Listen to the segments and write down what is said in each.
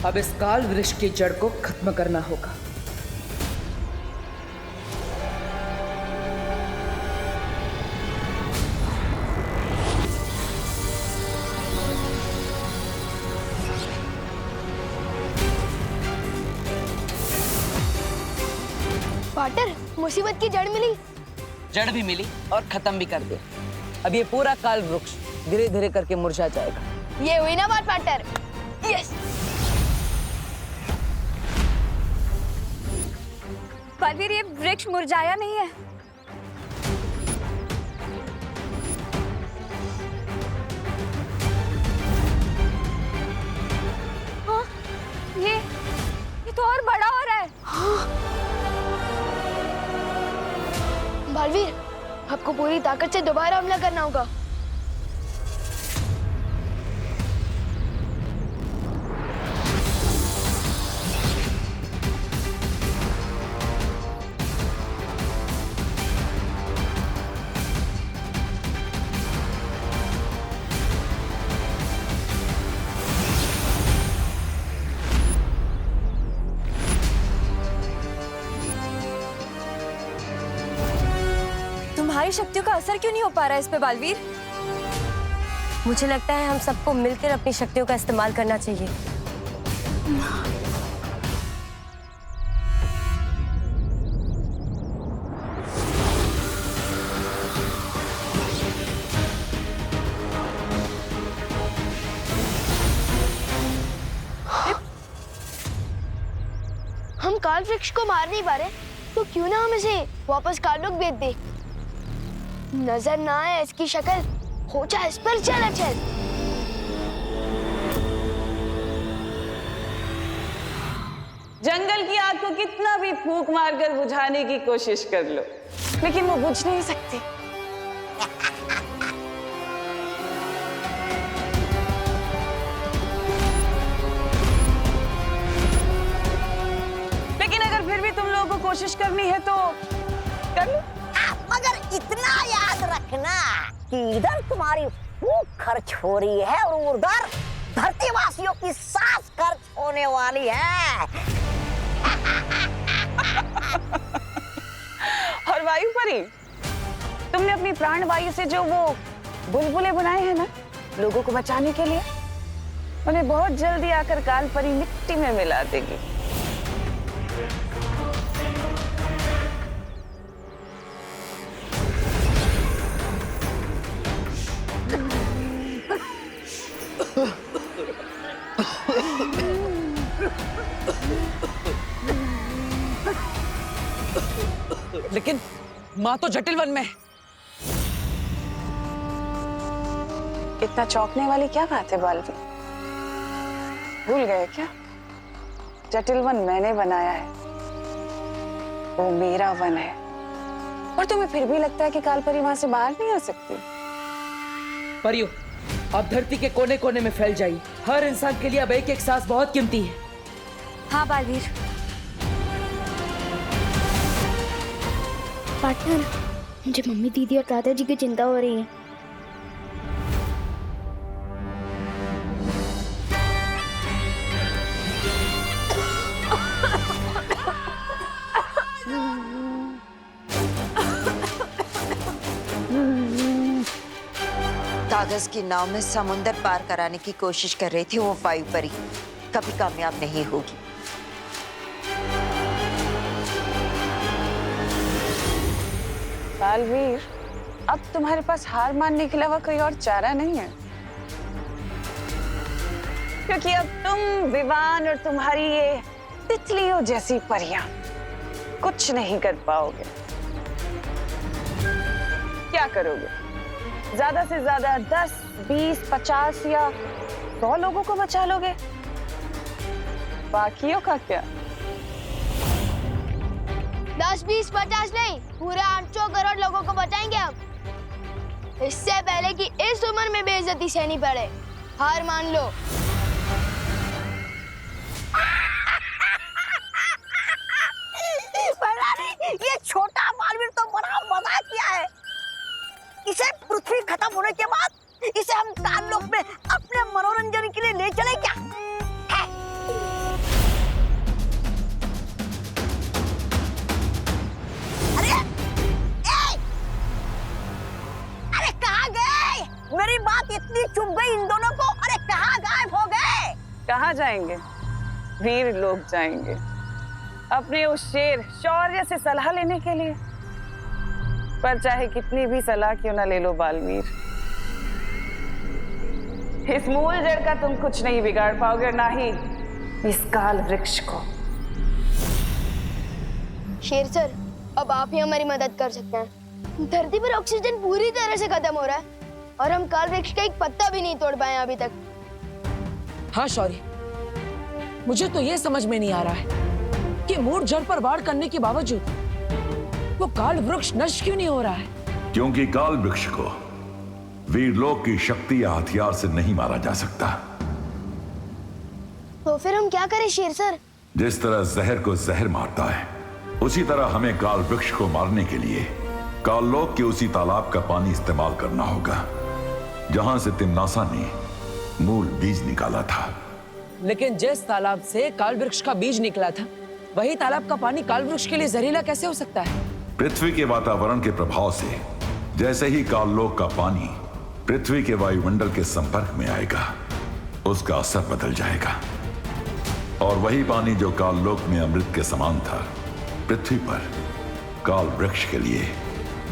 अब इस काल वृक्ष की जड़ को खत्म करना होगा। पार्टनर, मुसीबत की जड़ मिली। जड़ भी मिली और खत्म भी कर दिया। अब ये पूरा काल वृक्ष धीरे धीरे करके मुरझा जाएगा। ये हुई ना बात पार्टनर। यस। बलवीर, ये वृक्ष मुरझाया नहीं है। हाँ, ये तो और बड़ा हो रहा है। बलवीर, आपको पूरी ताकत से दोबारा हमला करना होगा। तुम्हारी शक्तियों का असर क्यों नहीं हो पा रहा है इस पे बलवीर? मुझे लगता है हम सबको मिलकर अपनी शक्तियों का इस्तेमाल करना चाहिए। हम काल वृक्ष को मार नहीं पा रहे, तो क्यों ना हम इसे वापस काललोक भेज दे। नजर ना आए इसकी शक्ल, हो जाए इस पर चल। जंगल की आग को कितना भी फूंक मारकर बुझाने की कोशिश कर लो, लेकिन वो बुझ नहीं सकती। लेकिन अगर फिर भी तुम लोगों को कोशिश करनी है तो कर लो। मगर इतना याद रखना कि इधर तुम्हारी फूक खर्च हो रही है और उधर धरतीवासियों की सांस खर्च होने वाली है। और वायु परी, तुमने अपनी प्राण वायु से जो वो बुलबुले बनाए हैं ना लोगों को बचाने के लिए, उन्हें बहुत जल्दी आकर काल परी मिट्टी में मिला देगी। लेकिन माँ तो जटिल वन में है। इतना चौंकने वाली क्या बात है बालवी? भूल गए क्या? जटिल वन मैंने बनाया है, वो मेरा वन है। और तुम्हें फिर भी लगता है कि कालपरी वहां से बाहर नहीं आ सकती? परियो, आप धरती के कोने कोने में फैल जाइए। हर इंसान के लिए अब एक एक सांस बहुत कीमती है। हाँ बलवीर। पार्टनर, मुझे मम्मी, दीदी और दादाजी की चिंता हो रही है। कागज की नाव में समुंदर पार कराने की कोशिश कर रही थी वो वायु परी, कभी कामयाब नहीं होगी। बालवीर, अब तुम्हारे पास हार मानने के अलावा कोई और चारा नहीं है, क्योंकि अब तुम, विवान और तुम्हारी ये तितलियों जैसी परियां कुछ नहीं कर पाओगे। क्या करोगे? ज्यादा से ज्यादा 10, 20, 50 या 100 लोगों को बचा लोगे। बाकियों का क्या? 10, 20, 50 नहीं, पूरे 800 करोड़ लोगों को बचाएंगे हम। इससे पहले कि इस उम्र में बेइज्जती सहनी पड़े, हार मान लो। ये छोटा बालवीर तो बड़ा मजाक किया है। इसे पृथ्वी खत्म होने के बाद इसे हम काललोक में अपने मनोरंजन के लिए ले चले क्या? मेरी बात इतनी चुभ गई इन दोनों को। अरे कहाँ गायब हो गए? कहाँ जाएंगे? वीर लोग जाएंगे अपने उस शेर शौर्य से सलाह लेने के लिए। पर चाहे कितनी भी सलाह क्यों ना ले लो बालवीर, इस मूल जड़ का तुम कुछ नहीं बिगाड़ पाओगे, ना ही इस काल वृक्ष को। शेर सर, अब आप ही हमारी मदद कर सकते हैं। धरती पर ऑक्सीजन पूरी तरह से खत्म हो रहा है और हम काल वृक्ष का एक पत्ता भी नहीं तोड़ पाए अभी तक। हाँ शौर्य, मुझे तो ये समझ में नहीं आ रहा है कि मूल जड़ पर वार करने के बावजूद वो काल वृक्ष नष्ट क्यों नहीं हो रहा है। क्योंकि काल वृक्ष को वीरलोक की शक्ति या हथियार से नहीं मारा जा सकता। तो फिर हम क्या करें शेर सर? जिस तरह जहर को जहर मारता है, उसी तरह हमें काल वृक्ष को मारने के लिए काललोक के उसी तालाब का पानी इस्तेमाल करना होगा जहां से तिम्नासा ने मूल बीज निकाला था। लेकिन जिस तालाब से काल वृक्ष का बीज निकला था, वही तालाब का पानी काल वृक्ष के लिए जहरीला कैसे हो सकता है? पृथ्वी के वातावरण के प्रभाव से जैसे ही काललोक का पानी पृथ्वी के वायुमंडल के संपर्क में आएगा, उसका असर बदल जाएगा और वही पानी जो काललोक में अमृत के समान था, पृथ्वी पर काल वृक्ष के लिए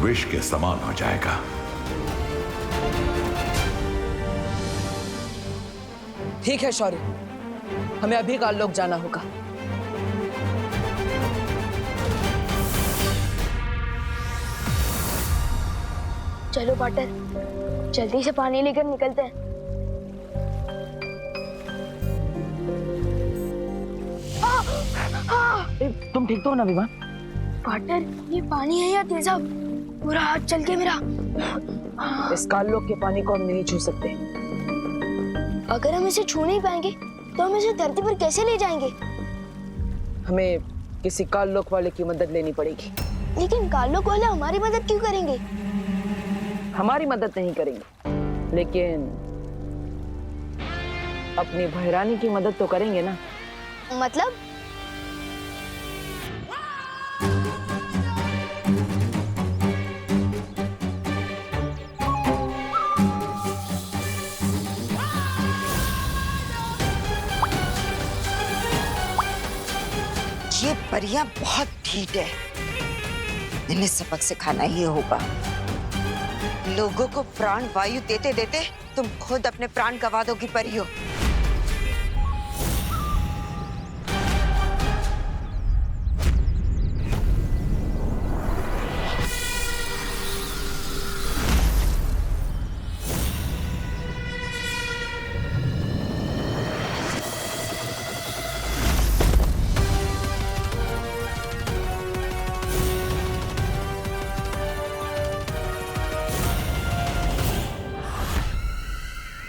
विष के समान हो जाएगा। ठीक है शौर्य, हमें अभी काललोक जाना होगा। चलो पार्टनर, जल्दी से पानी लेकर निकलते हैं। तुम ठीक तो हो ना विमान? पार्टनर, ये पानी है या तेजाब? पूरा हाथ चल के मेरा। इस काललोक के पानी को हम नहीं छू सकते। अगर हम इसे छू नहीं पाएंगे तो हम इसे धरती पर कैसे ले जाएंगे? हमें किसी काललोक वाले की मदद लेनी पड़ेगी। लेकिन काललोक वाले हमारी मदद क्यों करेंगे? हमारी मदद नहीं करेंगे, लेकिन अपनी भैरानी की मदद तो करेंगे ना। मतलब? ये परियां बहुत ढीठ है, इन्हें सबक सिखाना ही होगा। लोगों को प्राण वायु देते देते तुम खुद अपने प्राण गंवा दोगी परियों।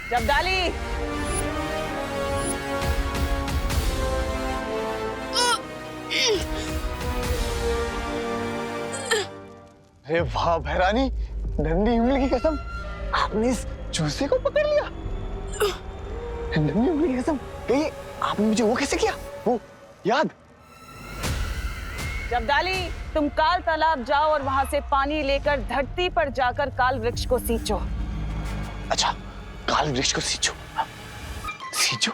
जब्दाली, अरे वाह भैरानी, नंदी उंगली की कसम, आपने इस चूसे को पकड़ लिया। नंदी उंगली की कसम, कहिए आपने मुझे वो कैसे किया, वो याद? जब्दाली, तुम काल तालाब जाओ और वहां से पानी लेकर धरती पर जाकर काल वृक्ष को सींचो। अच्छा, काल वृक्ष को सींचो। सींचो?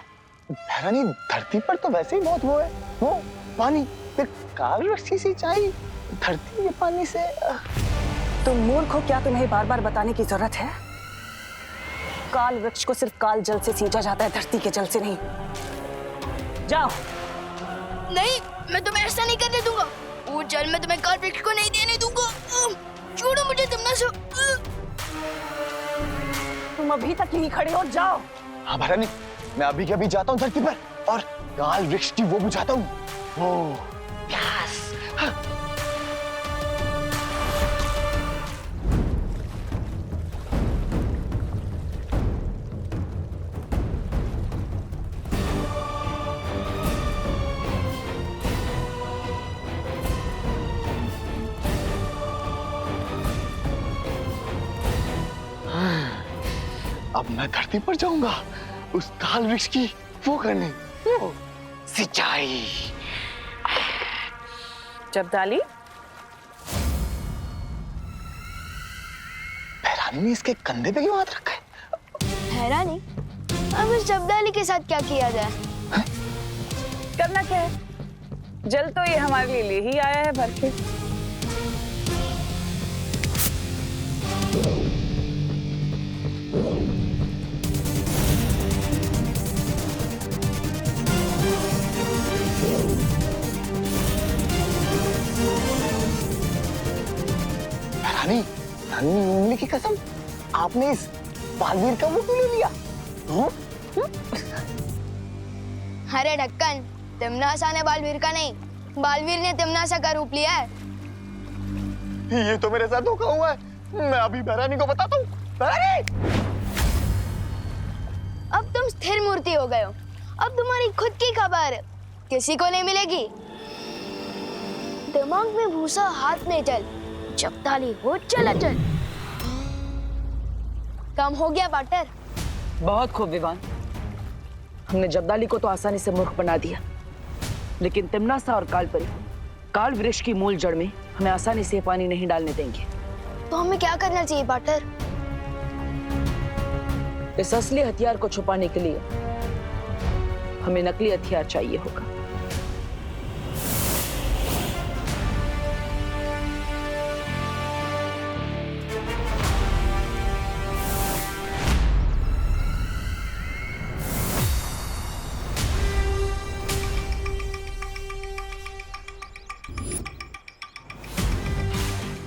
भैरानी, धरती पर तो वैसे ही बहुत वो है, वो पानी, फिर काल वृक्ष की सिंचाई धरती के पानी से। तुम मूर्ख हो क्या? तुम्हें बार बार बताने की जरूरत है? काल वृक्ष को सिर्फ काल जल से सींचा जाता है, धरती के जल से नहीं। जाओ। नहीं, मैं तुम्हें ऐसा नहीं करने दूंगा। वो जल मैं तुम्हें काल वृक्ष को नहीं देने दूंगा। छोड़ो मुझे, तुम ना तुम अभी तक यहीं खड़े हो, जाओ। हाँ भैरानी, मैं अभी के अभी जाता हूँ धरती पर और काल वृक्ष की वो बुझाता हूँ। ओ, यस। हाँ। अब मैं धरती पर जाऊंगा उस काल वृक्ष की वो करने, वो सिंचाई। जब्दाली, भैरानी ने इसके कंधे पे क्यों हाथ रखा है? भैरानी, अब इस जब्दाली के साथ क्या किया जाए? करना क्या है? जल तो ये हमारे लिए ले ही आया है भर के। रानी, नन्ही उंगली की कसम, आपने इस बालवीर का मुंह क्यों ले लिया? अरे ढक्कन, तिमनासा ने बालवीर का नहीं, बालवीर ने तिमनासा का रूप लिया है। ये तो मेरे साथ धोखा हुआ है। मैं अभी भैरानी को बताता हूँ। भैरानी! अब तुम स्थिर मूर्ति हो गए हो। अब तुम्हारी खुद की खबर किसी को नहीं मिलेगी। दिमाग में भूसा, हाथ में जल, जब्दाली हो चलाचल। काम हो गया पार्टनर। बहुत खूब विवान। हमने जब्दाली को तो आसानी से मूर्ख बना दिया, लेकिन तिमनासा और कालपरी, काल वृक्ष की मूल जड़ में हमें आसानी से पानी नहीं डालने देंगे। तो हमें क्या करना चाहिए पार्टनर? इस असली हथियार को छुपाने के लिए हमें नकली हथियार चाहिए होगा।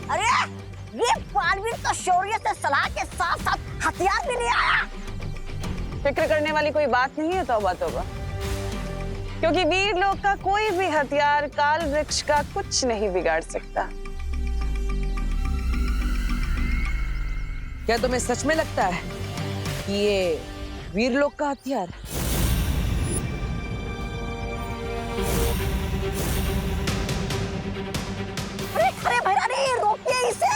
अरे ये बालवीर तो शौर्य से सलाह के साथ साथ हथियार भी नहीं आया। फिक्र करने वाली कोई बात नहीं है, तौबा तौबा, क्योंकि वीर लोग का कोई भी हथियार काल वृक्ष का कुछ नहीं बिगाड़ सकता। क्या तुम्हें सच में लगता है कि ये वीर लोग का हथियार है? अरे भैरानी, रोकिए इसे,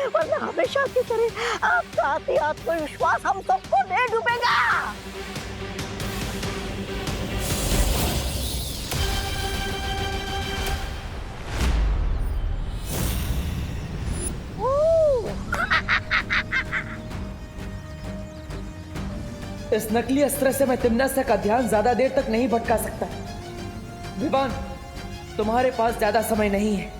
वरना हमेशा की तरह आपका अति आत्मविश्वास हम सबको ले डूबेगा। इस नकली अस्त्र से मैं तिमनासा का ध्यान ज्यादा देर तक नहीं भटका सकता। विवान, तुम्हारे पास ज्यादा समय नहीं है।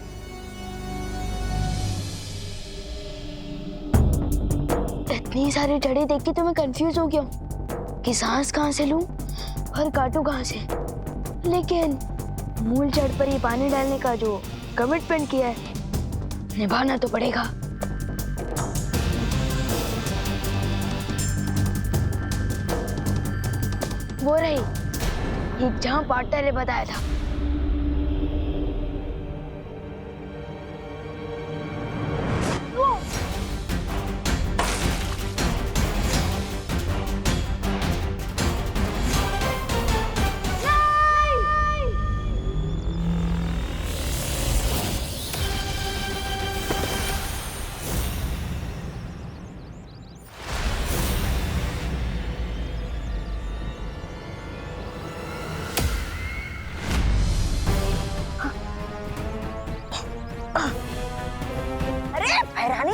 इतनी सारी जड़ें देख के तो मैं कंफ्यूज हो गया हूँ कि सांस कहाँ से लूं और काटूं कहाँ से। लेकिन मूल जड़ पर ये पानी डालने का जो कमिटमेंट किया है, निभाना तो पड़ेगा। वो रही ये जहाँ पार्टनर ने बताया था।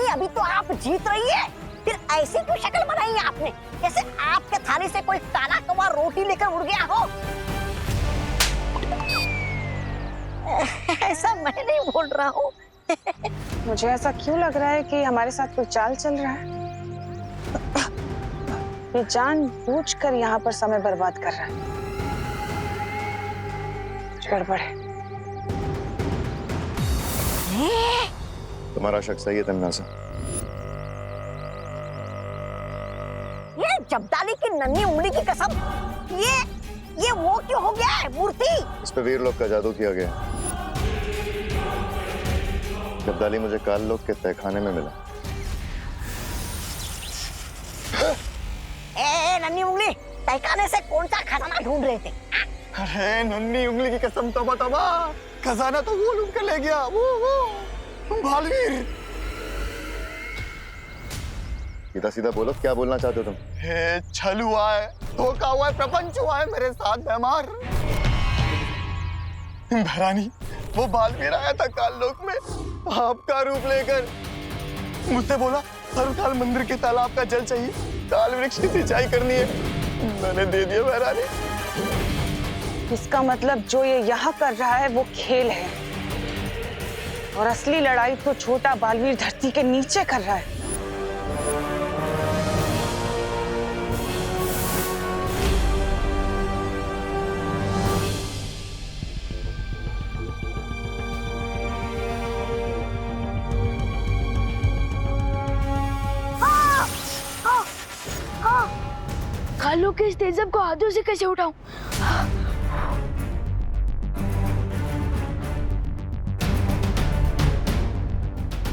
अभी तो आप जीत रही है, फिर ऐसी क्यों शक्ल बनाई है आपने, जैसे आपके थाली से कोई काला कौवा रोटी लेकर उड़ गया हो। ऐसा मैं नहीं बोल रहा हूँ। मुझे ऐसा क्यों लग रहा है कि हमारे साथ कोई चाल चल रहा है? ये जानबूझकर यहाँ पर समय बर्बाद कर रहा है। गड़बड़ है। तुम्हारा शक सही है तिमनासा। ये जब्दाली की नन्ही उंगली की कसम, ये वो क्यों हो गया है मूर्ति? इस पे वीर लोग का जादू किया गया। जब्दाली मुझे काल लोग के तहखाने में मिला। नन्ही उंगली, तहखाने से कौन सा खजाना ढूंढ रहे थे? अरे नन्ही उंगली की कसम, तौबा तौबा, खजाना तो वो लूट कर ले गया, वो बालवीर। सीधा सीधा बोलो, क्या बोलना चाहते हो तुम? छल हुआ है, धोखा हुआ है, प्रपंच हुआ है मेरे साथ बेमार। भैरानी, वो बालवीर आया था काल लोक में, आपका रूप लेकर। मुझसे बोला हर साल मंदिर के तालाब का जल चाहिए, काल वृक्ष की सिंचाई करनी है, मैंने दे दिया महारानी। इसका मतलब जो ये यहाँ कर रहा है वो खेल है, और असली लड़ाई तो छोटा बालवीर धरती के नीचे कर रहा है। कालू के इस तेजब को हाथों से कैसे उठाऊं?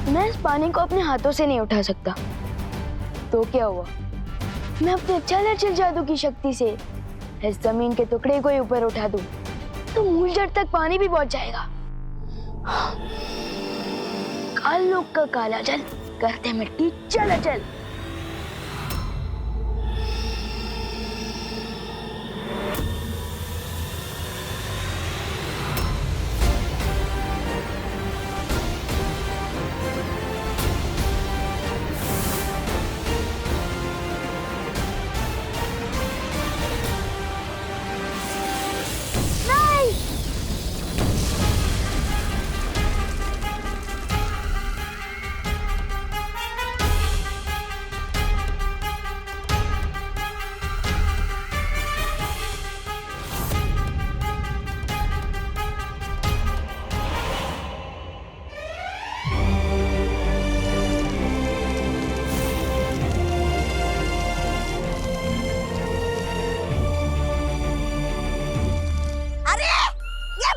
मैं इस पानी को अपने हाथों से नहीं उठा सकता। तो क्या हुआ, मैं अपने चल जादू की शक्ति से इस जमीन के टुकड़े को ही ऊपर उठा दूं, तो मूल जड़ तक पानी भी पहुंच जाएगा। काल लोग का काला जल करते मिट्टी चल चल।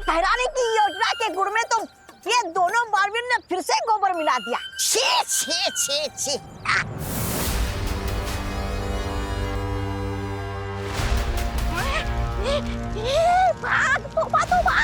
बहराने की योजना के गुड़ में तो ये दोनों बालवीर ने फिर से गोबर मिला दिया। छी छी छी छी। भाग तोबा तोबा।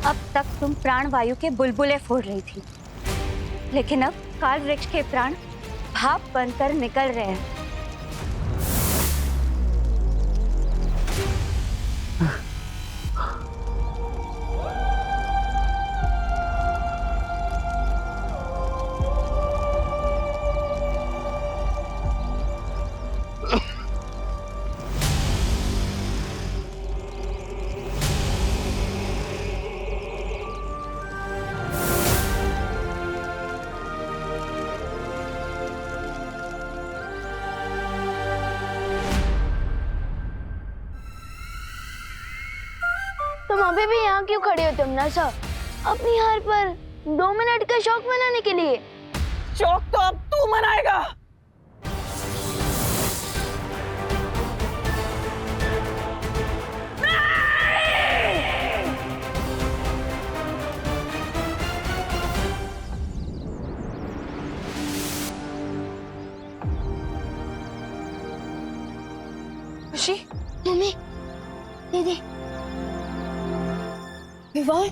अब तक तुम प्राण वायु के बुलबुले फोड़ रही थी, लेकिन अब काल वृक्ष के प्राण भाप बनकर निकल रहे हैं। तुम अभी भी यहाँ क्यों खड़े हो तमन्ना? अपनी हार पर 2 मिनट का शौक मनाने के लिए? शौक तो अब तू मनाएगा। खुशी, मम्मी, दीदी, विवाह,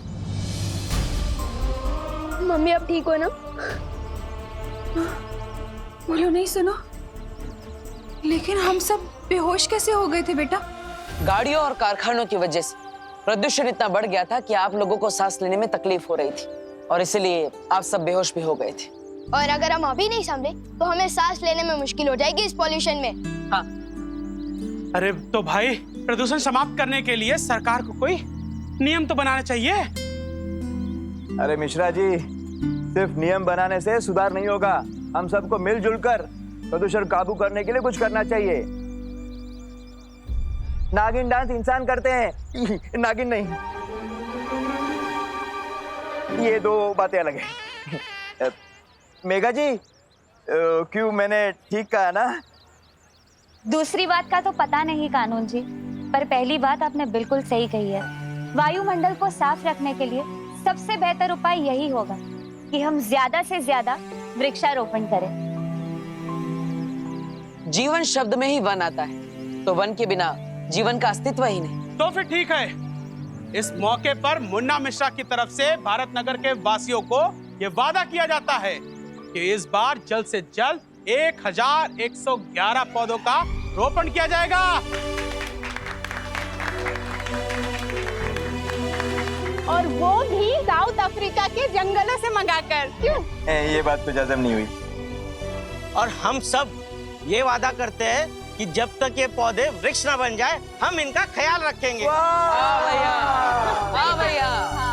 मम्मी अब ठीक हो ना? बोलो नहीं सुनो, लेकिन हम सब बेहोश कैसे हो गए थे बेटा? गाड़ियों और कारखानों की वजह से प्रदूषण इतना बढ़ गया था कि आप लोगों को सांस लेने में तकलीफ हो रही थी, और इसलिए आप सब बेहोश भी हो गए थे। और अगर हम अभी नहीं संभले तो हमें सांस लेने में मुश्किल हो जाएगी इस पॉल्यूशन में। हाँ। अरे तो भाई, प्रदूषण समाप्त करने के लिए सरकार को कोई नियम तो बनाना चाहिए। अरे मिश्रा जी, सिर्फ नियम बनाने से सुधार नहीं होगा। हम सबको मिलजुल कर प्रदूषण काबू करने के लिए कुछ करना चाहिए। नागिन डांस इंसान करते हैं, नागिन नहीं। ये 2 बातें अलग हैं। मेघा जी, क्यों मैंने ठीक कहा ना? दूसरी बात का तो पता नहीं कानून जी, पर पहली बात आपने बिल्कुल सही कही है। वायुमंडल को साफ रखने के लिए सबसे बेहतर उपाय यही होगा कि हम ज्यादा से ज्यादा वृक्षारोपण करें। जीवन शब्द में ही वन आता है, तो वन के बिना जीवन का अस्तित्व ही नहीं। तो फिर ठीक है, इस मौके पर मुन्ना मिश्रा की तरफ से भारत नगर के वासियों को यह वादा किया जाता है कि इस बार जल्द से जल्द 1111 पौधों का रोपण किया जाएगा। और वो भी साउथ अफ्रीका के जंगलों से मंगाकर। क्यों? ये बात तो हजम नहीं हुई। और हम सब ये वादा करते हैं कि जब तक ये पौधे वृक्ष न बन जाए, हम इनका ख्याल रखेंगे। वाह भैया, वाह भैया।